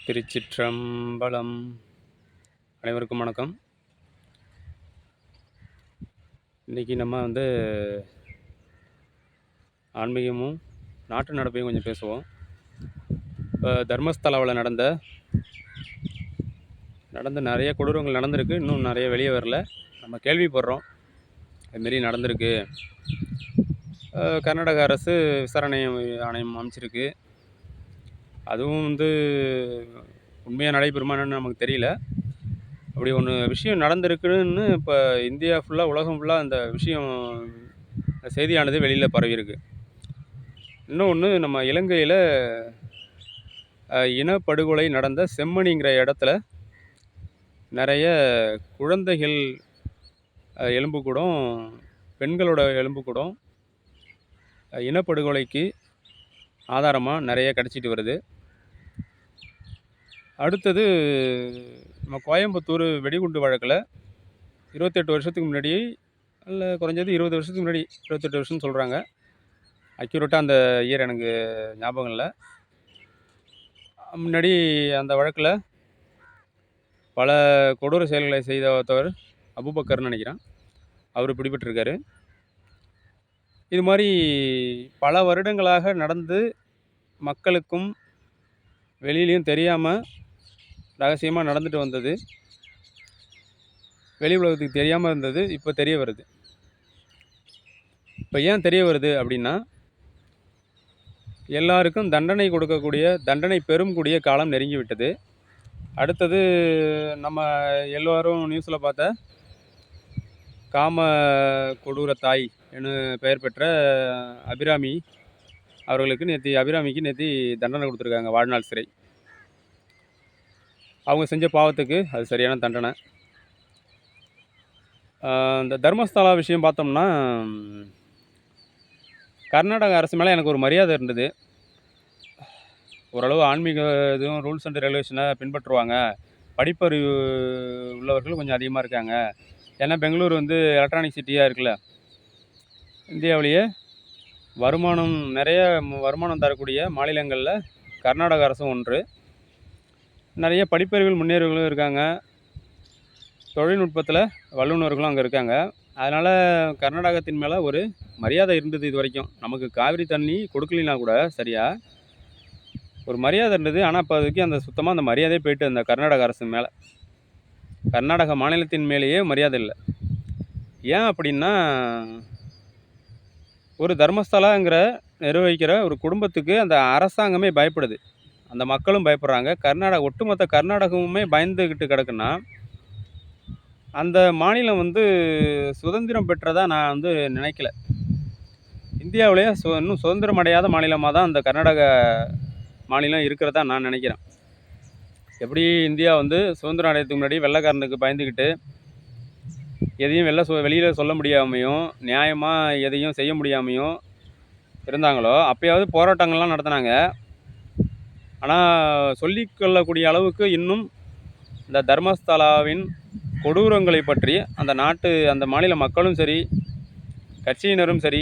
திருச்சிற்றம்பலம். அனைவருக்கும் வணக்கம். இன்றைக்கி நம்ம ஆன்மீகமும் நாட்டு நடப்பையும் கொஞ்சம் பேசுவோம். இப்போ தர்மஸ்தலாவில் நடந்த நிறைய கொடூரங்கள் நடந்திருக்கு. இன்னும் நிறைய வெளியே வரல. நம்ம கேள்விப்படுறோம் அதுமாரி நடந்திருக்கு. கர்நாடக அரசு விசாரணை ஆணையம் அமைச்சிருக்கு. அதுவும் உண்மையாக நடைபெறுமா என்னன்னு நமக்கு தெரியல. அப்படி ஒன்று விஷயம் நடந்திருக்குன்னு இப்போ இந்தியா ஃபுல்லாக, உலகம் ஃபுல்லாக அந்த விஷயம் செய்தியானது வெளியில் பரவியிருக்கு. இன்னொன்று, நம்ம இலங்கையில் இனப்படுகொலை நடந்த செம்மணிங்கிற இடத்துல நிறைய குழந்தைகள் எலும்புக்கூடம், பெண்களோட எலும்புக்கூடம் இனப்படுகொலைக்கு ஆதாரமாக நிறைய கிடச்சிட்டு வருது. அடுத்தது, நம்ம கோயம்புத்தூர் வெடிகுண்டு வழக்கில் 28 வருஷத்துக்கு முன்னாடி, இல்லை குறைஞ்சது 20 வருஷத்துக்கு முன்னாடி, 28 வருஷம்னு சொல்கிறாங்க. அக்யூரேட்டாக அந்த இயர் எனக்கு ஞாபகம் இல்லை. முன்னாடி அந்த வழக்கில் பல கொடூர செயல்களை செய்தவர் அபுபக்கர்னு நினைக்கிறேன். அவர் பிடிபட்டிருக்காரு. இது மாதிரி பல வருடங்களாக நடந்து மக்களுக்கும் வெளியிலையும் தெரியாமல் ரகசியமாக நடந்துட்டு வந்தது. வெளி உலகத்துக்கு தெரியாமல் இருந்தது. இப்போ தெரிய வருது. இப்போ ஏன் தெரிய வருது அப்படின்னா, எல்லாருக்கும் தண்டனை கொடுக்கக்கூடிய, தண்டனை பெறும் காலம் நெருங்கி விட்டது. அடுத்தது, நம்ம எல்லோரும் நியூஸில் பார்த்த காம கொடூர தாய் என பெயர் பெற்ற அபிராமி அவர்களுக்கு அபிராமிக்கு நேற்று தண்டனை கொடுத்துருக்காங்க, வாழ்நாள் சிறை. அவங்க செஞ்ச பாவத்துக்கு அது சரியான தண்டனை. இந்த தர்மஸ்தலா விஷயம் பார்த்தோம்னா, கர்நாடக அரசு மேலே எனக்கு ஒரு மரியாதை இருந்தது. ஓரளவு ஆன்மீக இதுவும் ரூல்ஸ் அண்ட் ரெகுலேஷனை பின்பற்றுவாங்க. படிப்பறிவு உள்ளவர்கள் கொஞ்சம் அதிகமாக இருக்காங்க. ஏன்னா பெங்களூர் எலக்ட்ரானிக் சிட்டியாக இருக்குல்ல, இந்தியாவிலேயே நிறைய வருமானம் தரக்கூடிய மாநிலங்களில் கர்நாடக அரசும் ஒன்று. நிறைய படிப்பறிவில் முன்னேறிகளும் இருக்காங்க. தொழில்நுட்பத்தில் வல்லுநர்களும் அங்கே இருக்காங்க. அதனால் கர்நாடகத்தின் மேலே ஒரு மரியாதை இருந்தது இது வரைக்கும். நமக்கு காவிரி தண்ணி கொடுக்கலினா கூட சரியாக ஒரு மரியாதை இருந்தது. ஆனால் இப்போ அதுக்கு சுத்தமாக அந்த மரியாதையே போயிட்டு அந்த கர்நாடக அரசு மேலே, கர்நாடக மாநிலத்தின் மேலேயே மரியாதை இல்லை. ஏன் அப்படின்னா, ஒரு தர்மஸ்தலாங்கிற நிர்வகிக்கிற ஒரு குடும்பத்துக்கு அந்த அரசாங்கமே பயப்படுது, அந்த மக்களும் பயப்படுறாங்க. ஒட்டுமொத்த கர்நாடகமுமே பயந்துக்கிட்டு கிடக்குன்னா, அந்த மாநிலம் சுதந்திரம் பெற்றதாக நான் நினைக்கல. இந்தியாவிலேயே இன்னும் சுதந்திரம் அடையாத மாநிலமாக தான் அந்த கர்நாடக மாநிலம் இருக்கிறதா நான் நினைக்கிறேன். எப்படி இந்தியா சுதந்திரம் அடையறதுக்கு முன்னாடி வெள்ளைக்காரனுக்கு பயந்துக்கிட்டு எதையும் வெளியில் சொல்ல முடியாமையும், நியாயமாக எதையும் செய்ய முடியாமையும் இருந்தாங்களோ, அப்போயாவது போராட்டங்கள்லாம் நடத்தினாங்க. ஆனால் சொல்லிக்கொள்ளக்கூடிய அளவுக்கு இன்னும் இந்த தர்மஸ்தலாவின் கொடூரங்களை பற்றி அந்த மாநில மக்களும் சரி, கட்சியினரும் சரி,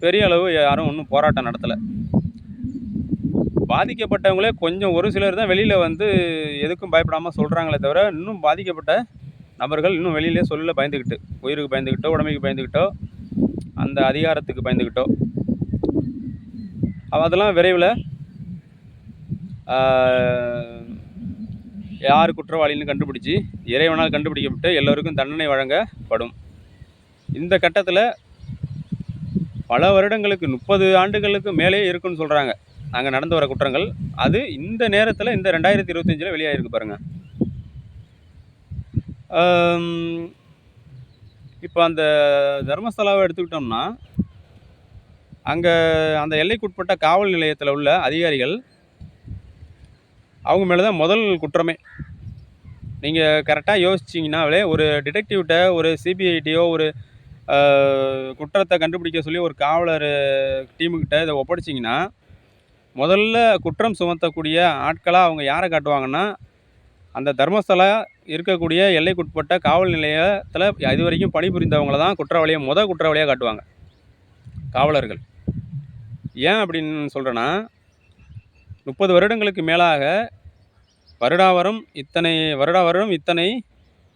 பெரிய அளவு யாரும் இன்னும் போராட்டம் நடத்தலை. பாதிக்கப்பட்டவங்களே கொஞ்சம் ஒரு சிலர் தான் வெளியில் எதுக்கும் பயப்படாமல் சொல்கிறாங்களே தவிர, இன்னும் பாதிக்கப்பட்ட நபர்கள் இன்னும் வெளியிலே சொல்ல பயந்துக்கிட்டு, உயிருக்கு பயந்துக்கிட்டோ, உடமைக்கு பயந்துக்கிட்டோ, அந்த அதிகாரத்துக்கு பயந்துக்கிட்டோ, அதெல்லாம் விரைவில் யார் குற்றவாளின்னு கண்டுபிடிச்சி இறைவனால் கண்டுபிடிக்கப்பட்டு எல்லோருக்கும் தண்டனை வழங்கப்படும். இந்த கட்டத்தில் பல வருடங்களுக்கு, 30 ஆண்டுகளுக்கு மேலே இருக்குன்னு சொல்கிறாங்க அங்கே நடந்து வர குற்றங்கள். அது இந்த நேரத்தில், இந்த 2025 வெளியாகிருக்கு பாருங்கள். இப்போ அந்த தர்மஸ்தலாவை எடுத்துக்கிட்டோம்னா, அங்கே அந்த எல்லைக்குட்பட்ட காவல் நிலையத்தில் உள்ள அதிகாரிகள், அவங்க மேலே தான் முதல் குற்றமே. நீங்கள் கரெக்டாக யோசிச்சிங்கனாவே, ஒரு டிடெக்டிவ்கிட்ட, ஒரு சிபிஐடியோ, ஒரு குற்றத்தை கண்டுபிடிக்க சொல்லி ஒரு காவலர் டீமுக்கிட்ட இதை ஒப்படைச்சிங்கன்னா, முதல்ல குற்றம் சுமத்தக்கூடிய ஆட்களாக அவங்க யாரை காட்டுவாங்கன்னா, அந்த தர்மஸ்தலா இருக்கக்கூடிய எல்லைக்குட்பட்ட காவல் நிலையத்தில் இது வரைக்கும் பணிபுரிந்தவங்கள தான் குற்றவாளியாக காட்டுவாங்க, காவலர்கள். ஏன் அப்படின்னு சொல்கிறேன்னா, 30 வருடங்களுக்கு மேலாக வருடாவரும் இத்தனை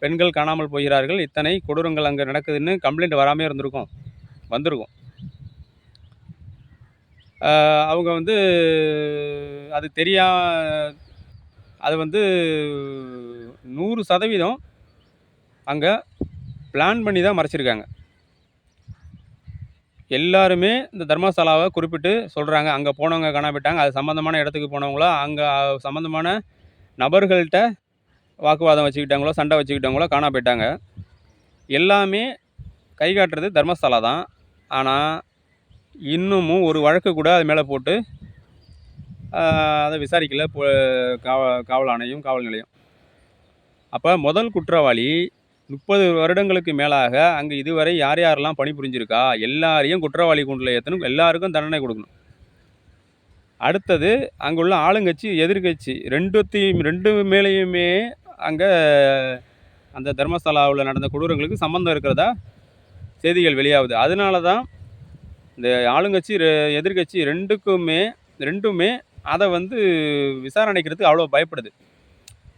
பெண்கள் காணாமல் போகிறார்கள், இத்தனை கொடூரங்கள் அங்கே நடக்குதுன்னு கம்ப்ளைண்ட் வராமே வந்திருக்கும். அவங்க வந்து அது அது வந்து 100% அங்கே பிளான் பண்ணி தான் மறைச்சிருக்காங்க. எல்லாருமே இந்த தர்மசாலாவை குறிப்பிட்டு சொல்கிறாங்க. அங்கே போனவங்க காணாம போயிட்டாங்க. அது சம்மந்தமான இடத்துக்கு போனவங்களோ, அங்கே சம்மந்தமான நபர்கள்ட்ட வாக்குவாதம் வச்சுக்கிட்டாங்களோ, சண்டை வச்சுக்கிட்டவங்களோ காணாம போயிட்டாங்க. எல்லாமே கை காட்டுறது தர்மசாலா தான். ஆனால் இன்னமும் ஒரு வழக்கு கூட அது மேலே போட்டு அதை விசாரிக்கல காவல் ஆணையம், காவல் நிலையம். அப்போ முதல் குற்றவாளி 30 வருடங்களுக்கு மேலாக அங்கே இதுவரை யாரெல்லாம் பணிபுரிஞ்சிருக்கா எல்லாரையும் குற்றவாளி கூண்டில் ஏற்றணும், எல்லாருக்கும் தண்டனை கொடுக்கணும். அடுத்தது அங்குள்ள ஆளுங்கட்சி, எதிர்கட்சி ரெண்டு மேலேயுமே அங்கே அந்த தர்மசாலாவில் நடந்த கொடூரங்களுக்கு சம்மந்தம் இருக்கிறதா செய்திகள் வெளியாகுது. அதனால தான் இந்த ஆளுங்கட்சி எதிர்கட்சி ரெண்டுமே அதை விசாரணைக்கிறதுக்கு அவ்வளோ பயப்படுது.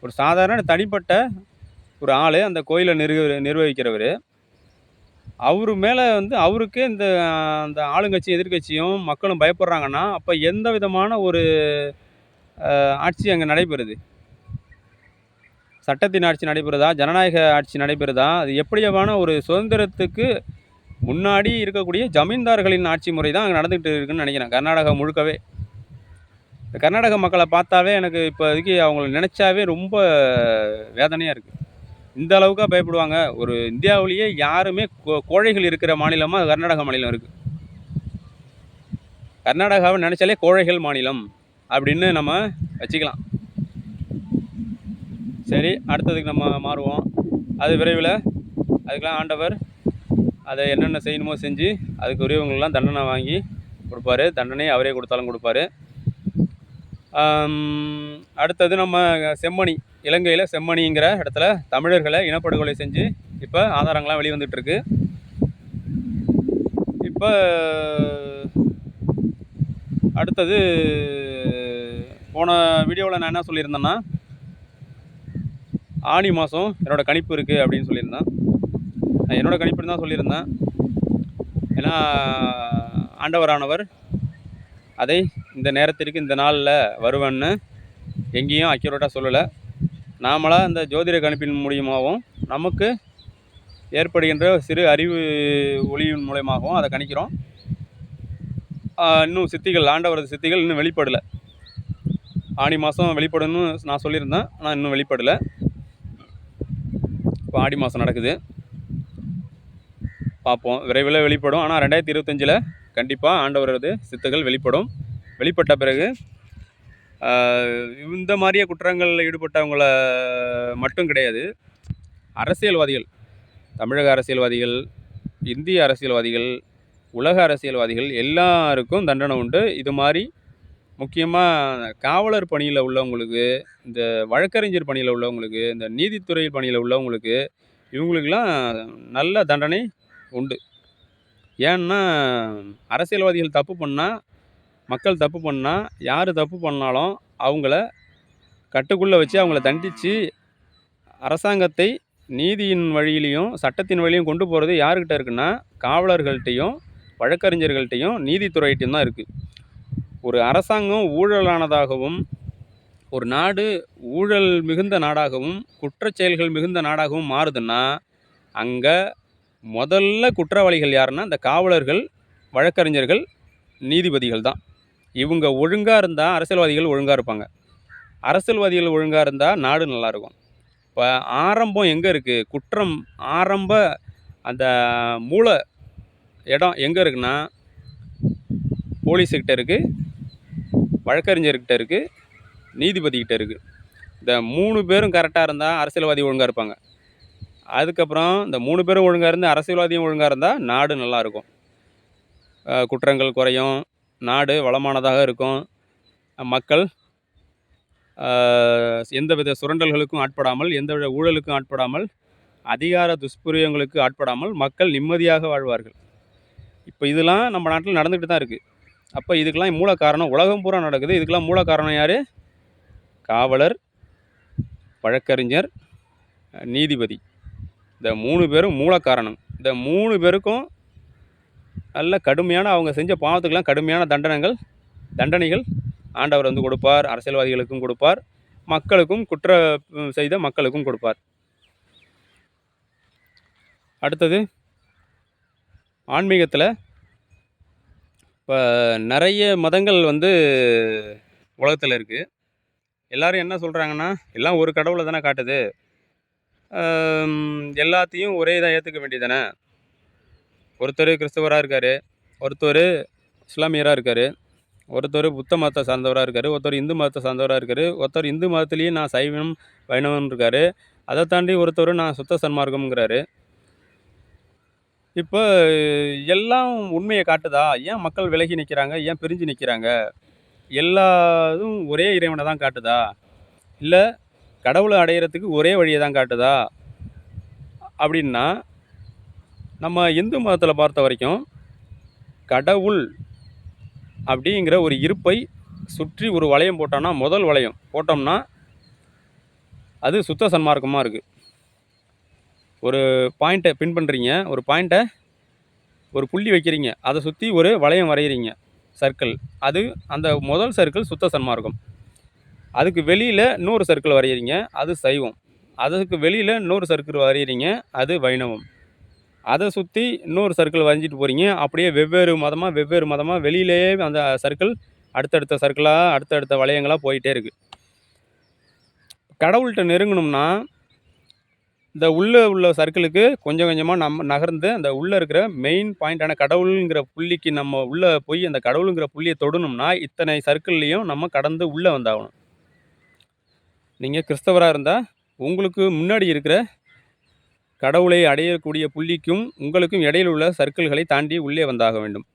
ஒரு சாதாரண தனிப்பட்ட ஒரு ஆள் அந்த கோயிலை நிர்வகிக்கிறவர், அவரு மேலே அவருக்கே அந்த ஆளுங்கட்சி எதிர்கட்சியும் மக்களும் பயப்படுறாங்கன்னா, அப்போ எந்த விதமான ஒரு ஆட்சி அங்கே நடைபெறுது? சட்டத்தின் ஆட்சி நடைபெறுதா? ஜனநாயக ஆட்சி நடைபெறுதா? அது எப்படியான ஒரு சுதந்திரத்துக்கு முன்னாடி இருக்கக்கூடிய ஜமீன்தார்களின் ஆட்சி முறை தான் அங்கே நடந்துகிட்டு இருக்குன்னு நினைக்கிறேன், கர்நாடகா முழுக்கவே. இந்த கர்நாடக மக்களை பார்த்தாவே எனக்கு இப்போதைக்கு அவங்கள நினச்சாவே ரொம்ப வேதனையாக இருக்குது. இந்த அளவுக்கா பயப்படுவாங்க? ஒரு இந்தியாவிலேயே யாருமே கோழைகள் இருக்கிற மாநிலமாக கர்நாடகா மாநிலம் இருக்குது. கர்நாடகாவை நினச்சாலே கோழைகள் மாநிலம் அப்படின்னு நம்ம வச்சுக்கலாம். சரி, அடுத்ததுக்கு நம்ம மாறுவோம். அது விரைவில் அதுக்கெலாம் ஆண்டவர் அதை என்னென்ன செய்யணுமோ செஞ்சு அதுக்கு உரியவங்களெலாம் தண்டனை வாங்கி கொடுப்பாரு. தண்டனை அவரே கொடுத்தாலும் கொடுப்பாரு. அடுத்தது நம்ம செம்மணி, இலங்கையில் செம்மணிங்கிற இடத்துல தமிழர்களை இனப்படுகொலை செஞ்சு இப்போ ஆதாரங்கள்லாம் வெளிவந்துட்டுருக்கு. இப்போ அடுத்தது போன வீடியோவில் நான் என்ன சொல்லியிருந்தேன்னா, ஆனி மாதம் என்னோடய கணிப்பு இருக்குது அப்படின்னு சொல்லியிருந்தேன். நான் என்னோடய கணிப்புன்னு தான் சொல்லியிருந்தேன். ஏன்னா ஆண்டவரானவர் அதை இந்த நேரத்திற்கு இந்த நாளில் வருவேன்னு எங்கேயும் அக்யூரேட்டாக சொல்லலை. நாமளாக இந்த ஜோதிட கணிப்பின் மூலியமாகவும் நமக்கு ஏற்படுகின்ற சிறு அறிவு ஒளியின் மூலயமாகவும் அதை கணிக்கிறோம். இன்னும் சித்திகள், ஆண்டவரது சித்திகள் இன்னும் வெளிப்படலை. ஆடி மாதம் வெளிப்படணும்னு நான் சொல்லியிருந்தேன், ஆனால் இன்னும் வெளிப்படலை. இப்போ ஆடி மாதம் நடக்குது, பார்ப்போம். விரைவில் வெளிப்படும். ஆனால் 2025 கண்டிப்பாக ஆண்டவரது சித்துகள் வெளிப்படும். வெளிப்பட்ட பிறகு இந்த மாதிரியே குற்றங்களில் ஈடுபட்டவங்கள மட்டும் கிடையாது, அரசியல்வாதிகள், தமிழக அரசியல்வாதிகள், இந்திய அரசியல்வாதிகள், உலக அரசியல்வாதிகள் எல்லாருக்கும் தண்டனை உண்டு. இது மாதிரி முக்கியமாக காவலர் பணியில் உள்ளவங்களுக்கு, இந்த வழக்கறிஞர் பணியில் உள்ளவங்களுக்கு, இந்த நீதித்துறை பணியில் உள்ளவங்களுக்கு, இவங்களுக்கெல்லாம் நல்ல தண்டனை உண்டு. ஏன்னா அரசியல்வாதிகள் தப்பு பண்ணால், மக்கள் தப்பு பண்ணால், யார் தப்பு பண்ணாலும் அவங்கள கட்டுக்குள்ளே வச்சு அவங்கள தண்டித்து அரசாங்கத்தை நீதியின் வழியிலையும் சட்டத்தின் வழியும் கொண்டு போகிறது யாருக்கிட்ட இருக்குன்னா, காவலர்கள்ட்டையும் வழக்கறிஞர்கள்ட்டையும் நீதித்துறையிட்டையும் தான் இருக்குது. ஒரு அரசாங்கம் ஊழலானதாகவும், ஒரு நாடு ஊழல் மிகுந்த நாடாகவும், குற்றச்செயல்கள் மிகுந்த நாடாகவும் மாறுதுன்னா, அங்கே முதல்ல குற்றவாளிகள் யாருன்னா இந்த காவலர்கள், வழக்கறிஞர்கள், நீதிபதிகள் தான். இவங்க ஒழுங்காக இருந்தால் அரசியல்வாதிகள் ஒழுங்காக இருப்பாங்க. அரசியல்வாதிகள் ஒழுங்காக இருந்தால் நாடு நல்லாயிருக்கும். இப்போ ஆரம்பம் எங்கே இருக்குது? குற்றம் ஆரம்ப அந்த மூல இடம் எங்கே இருக்குன்னா, போலீஸுக்கிட்ட இருக்குது, வழக்கறிஞர்கிட்ட இருக்குது, நீதிபதிக்கிட்ட இருக்குது. இந்த 3 பேரும் கரெக்டாக இருந்தால் அரசியல்வாதி ஒழுங்காக இருப்பாங்க. அதுக்கப்புறம் இந்த 3 பேரும் ஒழுங்காக இருந்து அரசியல்வாதியும் ஒழுங்காக இருந்தால் நாடு நல்லாயிருக்கும். குற்றங்கள் குறையும், நாடு வளமானதாக இருக்கும், மக்கள் எந்தவித சுரண்டல்களுக்கும் ஆட்படாமல், எந்தவித ஊழலுக்கும் ஆட்படாமல், அதிகார துஷ்பிரயோகங்களுக்கு ஆட்படாமல் மக்கள் நிம்மதியாக வாழ்வார்கள். இப்போ இதெல்லாம் நம்ம நாட்டில் நடந்துக்கிட்டு தான் இருக்குது. அப்போ இதுக்கெல்லாம் மூல காரணம் உலகம் பூரா நடக்குது. இதுக்கெல்லாம் மூல காரணம் யார்? காவலர், வழக்கறிஞர், நீதிபதி. இந்த 3 பேரும் மூல காரணம். இந்த 3 பேருக்கும் நல்ல கடுமையான அவங்க செஞ்ச பாவத்துக்கெல்லாம் கடுமையான தண்டனைகள் ஆண்டவர் வந்து கொடுப்பார். அரசியல்வாதிகளுக்கும் கொடுப்பார். மக்களுக்கும் செய்த மக்களுக்கும் கொடுப்பார். அடுத்தது ஆன்மீகத்தில் இப்போ நிறைய மதங்கள் வந்து உலகத்தில் இருக்குது. எல்லாரும் என்ன சொல்கிறாங்கன்னா, எல்லாம் ஒரு கடவுளை தானே காட்டுது, எல்லாத்தையும் ஒரே இதாக ஏற்றுக்க வேண்டியதானே. ஒருத்தர் கிறிஸ்தவராக இருக்கார், ஒருத்தர் இஸ்லாமியராக இருக்கார், ஒருத்தர் புத்த மதத்தை சார்ந்தவராக இருக்கார், ஒருத்தர் இந்து மதத்தை சார்ந்தவராக இருக்கார், ஒருத்தர் இந்து மதத்துலேயும் நான் சைவம் வைணவம் இருக்கார், அதை தாண்டி ஒருத்தர் நான் சுத்த சன்மார்க்கம்ங்கிறாரு. இப்போ எல்லாம் உண்மையை காட்டுதா? ஏன் மக்கள் விலகி நிற்கிறாங்க? ஏன் பிரிஞ்சு நிற்கிறாங்க? எல்லாதும் ஒரே இறைவனை தான் காட்டுதா? இல்லை கடவுளை அடையிறதுக்கு ஒரே வழியை தான் காட்டுதா? அப்படின்னா நம்ம இந்து மதத்தில் பார்த்த வரைக்கும் கடவுள் அப்படிங்கிற ஒரு இருப்பை சுற்றி ஒரு வளையம் போட்டோம்னா, முதல் வளையம் போட்டோம்னா அது சுத்த சன்மார்க்கமாக இருக்குது. ஒரு பாயிண்ட்டை பின் பண்ணுறீங்க, ஒரு புள்ளி வைக்கிறீங்க, அதை சுற்றி ஒரு வளையம் வரைகிறீங்க, சர்க்கிள். அது அந்த முதல் சர்க்கிள் சுத்த சன்மார்க்கம். அதுக்கு வெளியில் இன்னொரு சர்க்கிள் வரைகிறீங்க, அது சைவம். அதுக்கு வெளியில் இன்னொரு சர்க்கிள் வரைகிறீங்க, அது வைணவம். அதை சுற்றி இன்னொரு சர்க்கிள் வரைஞ்சிட்டு போகிறீங்க. அப்படியே வெவ்வேறு மதமாக வெளியிலேயே அந்த சர்க்கிள் அடுத்தடுத்த சர்க்கிளாக அடுத்தடுத்த வளையங்களாக போயிட்டே இருக்குது. கடவுள்கிட்ட நெருங்கணும்னா இந்த உள்ளே உள்ள சர்க்கிளுக்கு கொஞ்சம் கொஞ்சமாக நம்ம நகர்ந்து அந்த உள்ளே இருக்கிற மெயின் பாயிண்டான கடவுளுங்கிற புள்ளிக்கு நம்ம உள்ளே போய் அந்த கடவுளுங்கிற புள்ளியை தொடணும்னா இத்தனை சர்க்கிள்லேயும் நம்ம கடந்து உள்ளே வந்தாகணும். நீங்கள் கிறிஸ்தவராக இருந்தால் உங்களுக்கு முன்னாடி இருக்கிற கடவுளை அடையக்கூடிய புள்ளிக்கும் உங்களுக்கும் இடையில் உள்ள சர்க்கிள்களை தாண்டி உள்ளே வந்தாக வேண்டும்.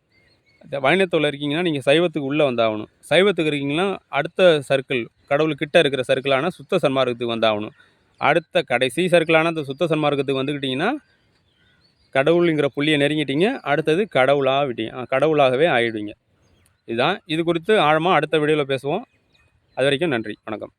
வைணவத்தில் இருக்கீங்கன்னா நீங்கள் சைவத்துக்கு உள்ளே வந்தாகணும். சைவத்துக்கு இருக்கீங்கன்னா அடுத்த சர்க்கிள் கடவுள்கிட்ட இருக்கிற சர்க்கிளான சுத்த சன்மார்க்கத்துக்கு வந்தாகணும். அடுத்த கடைசி சர்க்கிளான அந்த சுத்த சன்மார்க்கத்துக்கு வந்துக்கிட்டிங்கன்னா கடவுளுங்கிற புள்ளியை நெருங்கிட்டீங்க. அடுத்தது கடவுளாகவே ஆகிடுவீங்க. இதுதான். இது குறித்து ஆழமாக அடுத்த வீடியோவில் பேசுவோம். அது வரைக்கும் நன்றி, வணக்கம்.